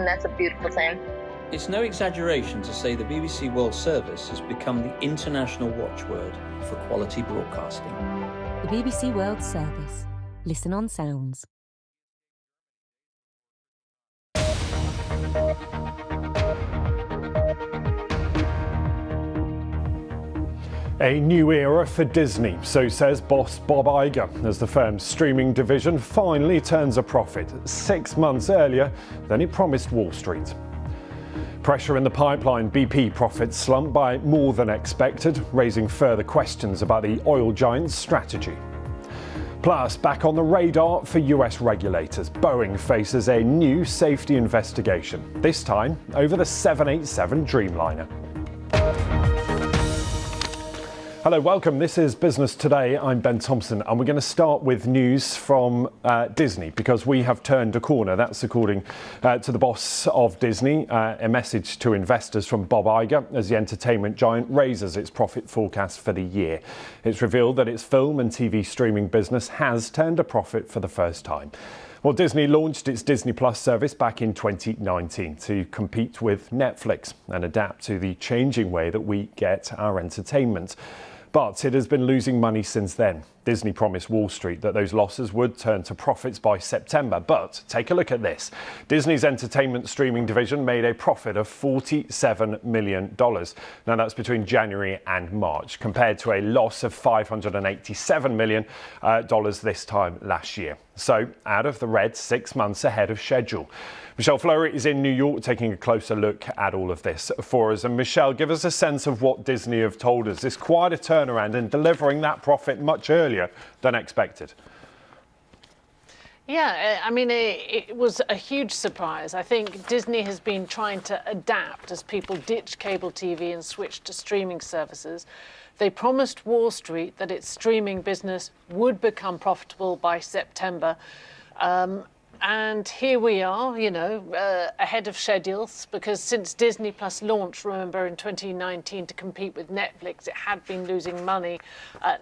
And that's a beautiful thing. It's no exaggeration to say the BBC World Service has become the international watchword for quality broadcasting. The BBC World Service. Listen on Sounds. A new era for Disney, so says boss Bob Iger, as the firm's streaming division finally turns a profit 6 months earlier than it promised Wall Street. Pressure in the pipeline, BP profits slumped by more than expected, raising further questions about the oil giant's strategy. Plus, back on the radar for US regulators, Boeing faces a new safety investigation, this time over the 787 Dreamliner. Hello, welcome. This is Business Today. I'm Ben Thompson, and we're going to start with news from Disney, because we have turned a corner. That's according to the boss of Disney, a message to investors from Bob Iger as the entertainment giant raises its profit forecast for the year. It's revealed that its film and TV streaming business has turned a profit for the first time. Well, Disney launched its Disney Plus service back in 2019 to compete with Netflix and adapt to the changing way that we get our entertainment. But it has been losing money since then. Disney promised Wall Street that those losses would turn to profits by September. But take a look at this. Disney's entertainment streaming division made a profit of $47 million. Now that's between January and March, compared to a loss of $587 million this time last year. So out of the red 6 months ahead of schedule. Michelle Fleury is in New York taking a closer look at all of this for us. And Michelle, give us a sense of what Disney have told us. It's quite a turnaround in delivering that profit much earlier than expected. Yeah, I mean, it was a huge surprise. I think Disney has been trying to adapt as people ditch cable TV and switch to streaming services. They promised Wall Street that its streaming business would become profitable by September. And here we are, ahead of schedules, because since Disney Plus launched, remember, in 2019 to compete with Netflix, it had been losing money.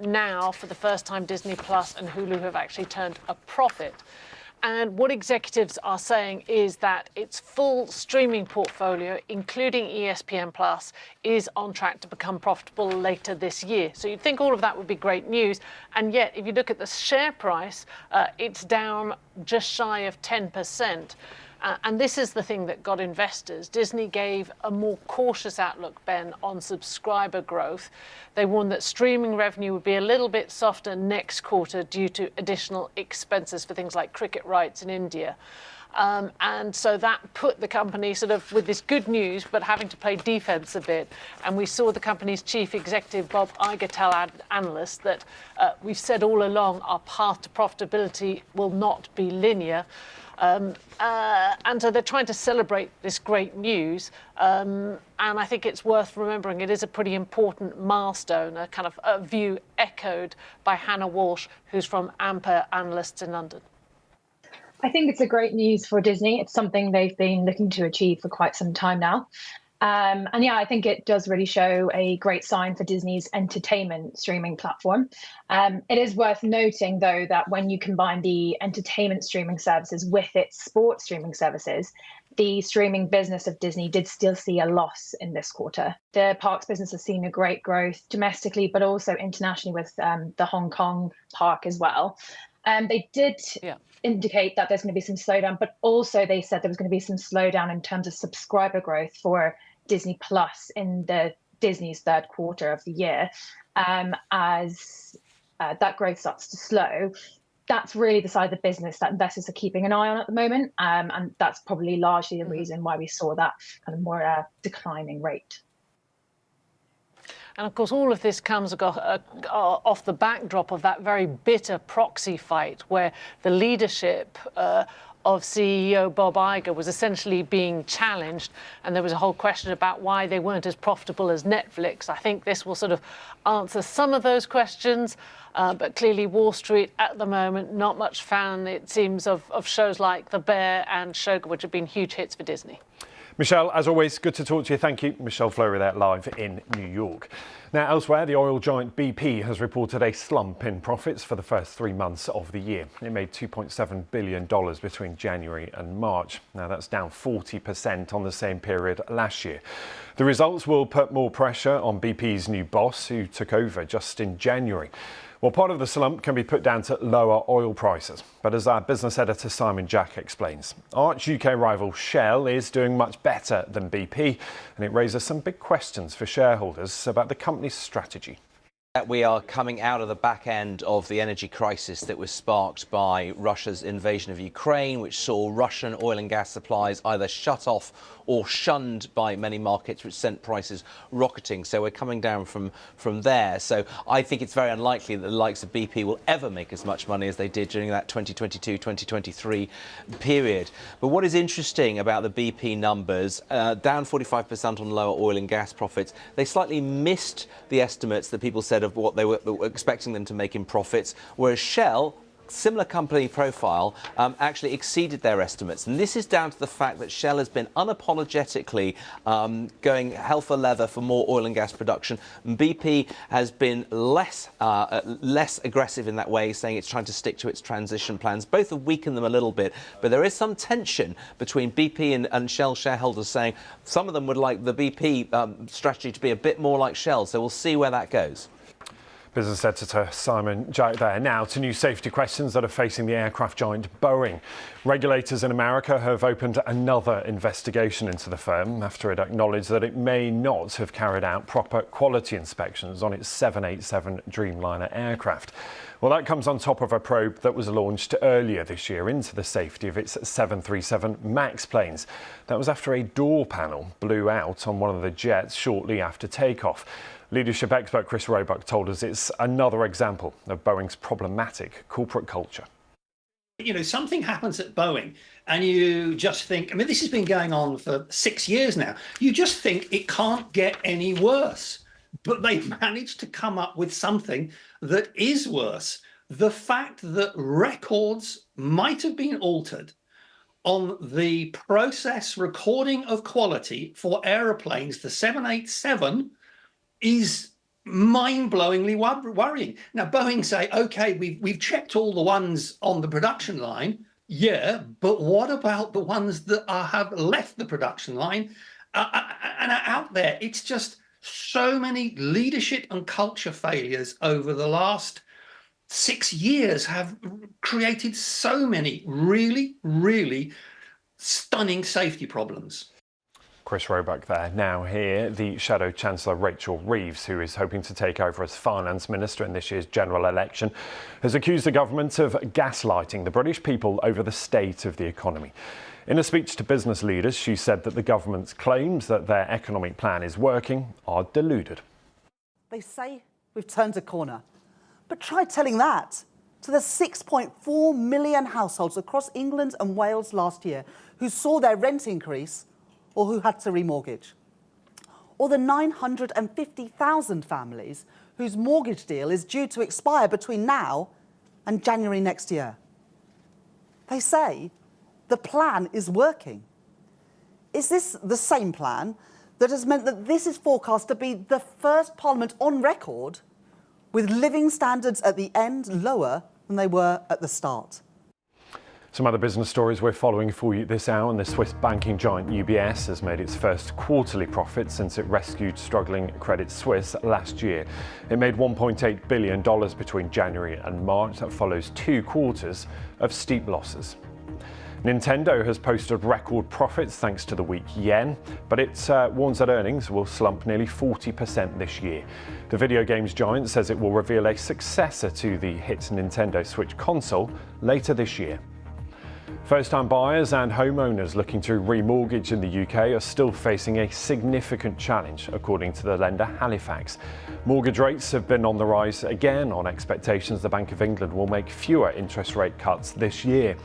Now, for the first time, Disney Plus and Hulu have actually turned a profit. And what executives are saying is that its full streaming portfolio, including ESPN Plus, is on track to become profitable later this year. So you'd think all of that would be great news. And yet, if you look at the share price, it's down just shy of 10%. And this is the thing that got investors. Disney gave a more cautious outlook, Ben, on subscriber growth. They warned that streaming revenue would be a little bit softer next quarter due to additional expenses for things like cricket rights in India. And so that put the company sort of with this good news, but having to play defense a bit. And we saw the company's chief executive, Bob Iger, tell analysts that we've said all along our path to profitability will not be linear. And so they're trying to celebrate this great news. And I think it's worth remembering it is a pretty important milestone, a kind of a view echoed by Hannah Walsh, who's from Ampere Analysts in London. I think it's a great news for Disney. It's something they've been looking to achieve for quite some time now. And yeah, I think it does really show a great sign for Disney's entertainment streaming platform. It is worth noting, though, that when you combine the entertainment streaming services with its sports streaming services, the streaming business of Disney did still see a loss in this quarter. The parks business has seen a great growth domestically, but also internationally with the Hong Kong park as well. They did indicate that there's going to be some slowdown, but also they said there was going to be some slowdown in terms of subscriber growth for Disney Plus in Disney's third quarter of the year. As that growth starts to slow, that's really the side of the business that investors are keeping an eye on at the moment. And that's probably largely the reason why we saw that kind of more declining rate. And of course, all of this comes off the backdrop of that very bitter proxy fight where the leadership of CEO Bob Iger was essentially being challenged. And there was a whole question about why they weren't as profitable as Netflix. I think this will sort of answer some of those questions. But clearly Wall Street at the moment, not much fan, it seems, of shows like The Bear and Shogun, which have been huge hits for Disney. Michelle, as always, good to talk to you. Thank you. Michelle Fleury there live in New York. Now, elsewhere, the oil giant BP has reported a slump in profits for the first 3 months of the year. It made $2.7 billion between January and March. Now, that's down 40% on the same period last year. The results will put more pressure on BP's new boss, who took over just in January. Well, part of the slump can be put down to lower oil prices. But as our business editor Simon Jack explains, arch UK rival Shell is doing much better than BP, and it raises some big questions for shareholders about the company's strategy. We are coming out of the back end of the energy crisis that was sparked by Russia's invasion of Ukraine, which saw Russian oil and gas supplies either shut off or shunned by many markets, which sent prices rocketing. So we're coming down from there. So I think it's very unlikely that the likes of BP will ever make as much money as they did during that 2022-2023 period. But what is interesting about the BP numbers, down 45% on lower oil and gas profits, they slightly missed the estimates that people said of what they were expecting them to make in profits, whereas Shell, similar company profile, actually exceeded their estimates. And this is down to the fact that Shell has been unapologetically going hell for leather for more oil and gas production. And BP has been less aggressive in that way, saying it's trying to stick to its transition plans. Both have weakened them a little bit, but there is some tension between BP and Shell shareholders, saying some of them would like the BP strategy to be a bit more like Shell. So we'll see where that goes. Business editor Simon Jack there. Now to new safety questions that are facing the aircraft giant Boeing. Regulators in America have opened another investigation into the firm after it acknowledged that it may not have carried out proper quality inspections on its 787 Dreamliner aircraft. Well, that comes on top of a probe that was launched earlier this year into the safety of its 737 MAX planes. That was after a door panel blew out on one of the jets shortly after takeoff. Leadership expert Chris Roebuck told us it's another example of Boeing's problematic corporate culture. You know, something happens at Boeing and you just think, I mean, this has been going on for 6 years now. You just think it can't get any worse. But they've managed to come up with something that is worse. The fact that records might have been altered on the process recording of quality for aeroplanes, the 787, is mind-blowingly worrying. Now, Boeing say, OK, we've checked all the ones on the production line. Yeah, but what about the ones that have left the production line and are out there? It's just so many leadership and culture failures over the last 6 years have created so many really, really stunning safety problems. Chris Roebuck there. Now here, the Shadow Chancellor Rachel Reeves, who is hoping to take over as Finance Minister in this year's general election, has accused the government of gaslighting the British people over the state of the economy. In a speech to business leaders, she said that the government's claims that their economic plan is working are deluded. They say we've turned a corner, but try telling that to the 6.4 million households across England and Wales last year who saw their rent increase or who had to remortgage, or the 950,000 families whose mortgage deal is due to expire between now and January next year. They say the plan is working. Is this the same plan that has meant that this is forecast to be the first Parliament on record with living standards at the end lower than they were at the start? Some other business stories we're following for you this hour, and the Swiss banking giant UBS has made its first quarterly profit since it rescued struggling Credit Suisse last year. It made $1.8 billion between January and March. That follows 2 quarters of steep losses. Nintendo has posted record profits thanks to the weak yen, but it warns that earnings will slump nearly 40% this year. The video games giant says it will reveal a successor to the hit Nintendo Switch console later this year. First-time buyers and homeowners looking to remortgage in the UK are still facing a significant challenge, according to the lender Halifax. Mortgage rates have been on the rise again on expectations the Bank of England will make fewer interest rate cuts this year.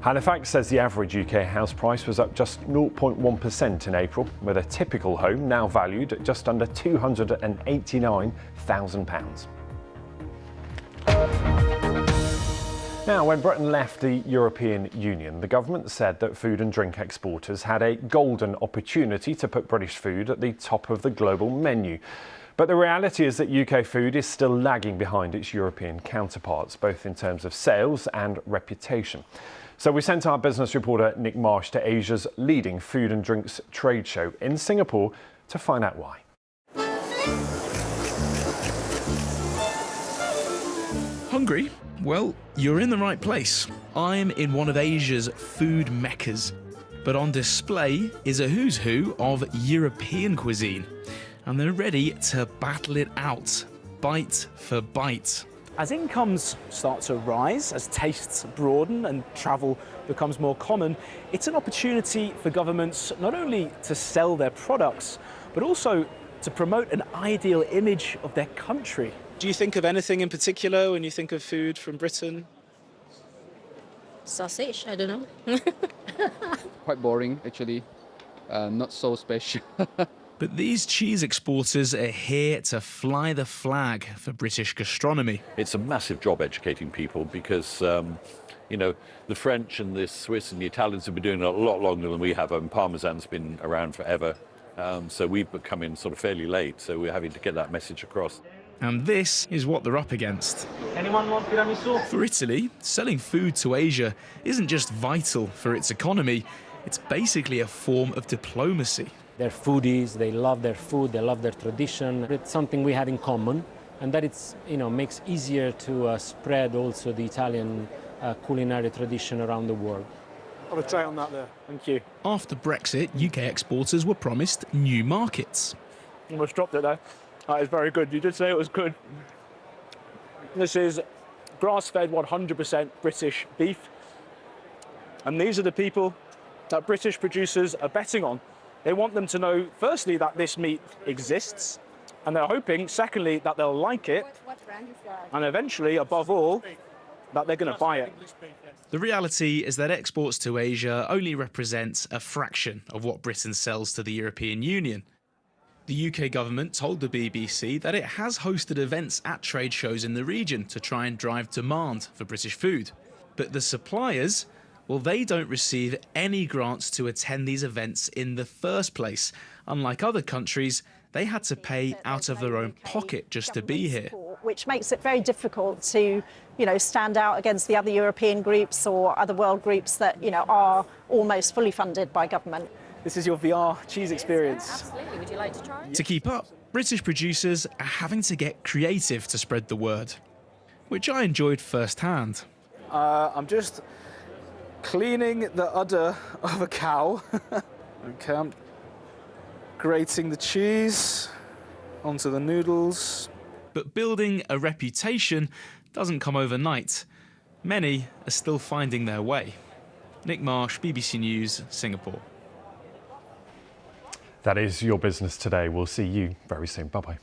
Halifax says the average UK house price was up just 0.1% in April, with a typical home now valued at just under £289,000. Now, when Britain left the European Union, the government said that food and drink exporters had a golden opportunity to put British food at the top of the global menu. But the reality is that UK food is still lagging behind its European counterparts, both in terms of sales and reputation. So we sent our business reporter Nick Marsh to Asia's leading food and drinks trade show in Singapore to find out why. Hungry? Well, you're in the right place. I'm in one of Asia's food meccas. But on display is a who's who of European cuisine. And they're ready to battle it out, bite for bite. As incomes start to rise, as tastes broaden and travel becomes more common, it's an opportunity for governments not only to sell their products, but also to promote an ideal image of their country. Do you think of anything in particular when you think of food from Britain? Sausage, I don't know. Quite boring, actually. Not so special. But these cheese exporters are here to fly the flag for British gastronomy. It's a massive job educating people because, you know, the French and the Swiss and the Italians have been doing it a lot longer than we have. Parmesan's been around forever. So we've come in sort of fairly late. So we're having to get that message across. And this is what they're up against. Anyone want tiramisu? For Italy, selling food to Asia isn't just vital for its economy, it's basically a form of diplomacy. They're foodies, they love their food, they love their tradition. It's something we have in common, and that it's, makes easier to spread also the Italian culinary tradition around the world. I'll try on that there, thank you. After Brexit, UK exporters were promised new markets. Almost dropped it there. That is very good. You did say it was good. This is grass-fed 100% British beef. And these are the people that British producers are betting on. They want them to know, firstly, that this meat exists, and they're hoping, secondly, that they'll like it, and eventually, above all, that they're going to buy it. The reality is that exports to Asia only represent a fraction of what Britain sells to the European Union. The UK government told the BBC that it has hosted events at trade shows in the region to try and drive demand for British food. But the suppliers, well, they don't receive any grants to attend these events in the first place. Unlike other countries, they had to pay out of their own pocket just to be here. Which makes it very difficult to, stand out against the other European groups or other world groups that, are almost fully funded by government. This is your VR cheese experience. Absolutely. Would you like to try? To keep up, British producers are having to get creative to spread the word, which I enjoyed firsthand. I'm just cleaning the udder of a cow. Okay, I'm grating the cheese onto the noodles. But building a reputation doesn't come overnight. Many are still finding their way. Nick Marsh, BBC News, Singapore. That is your business today. We'll see you very soon. Bye-bye.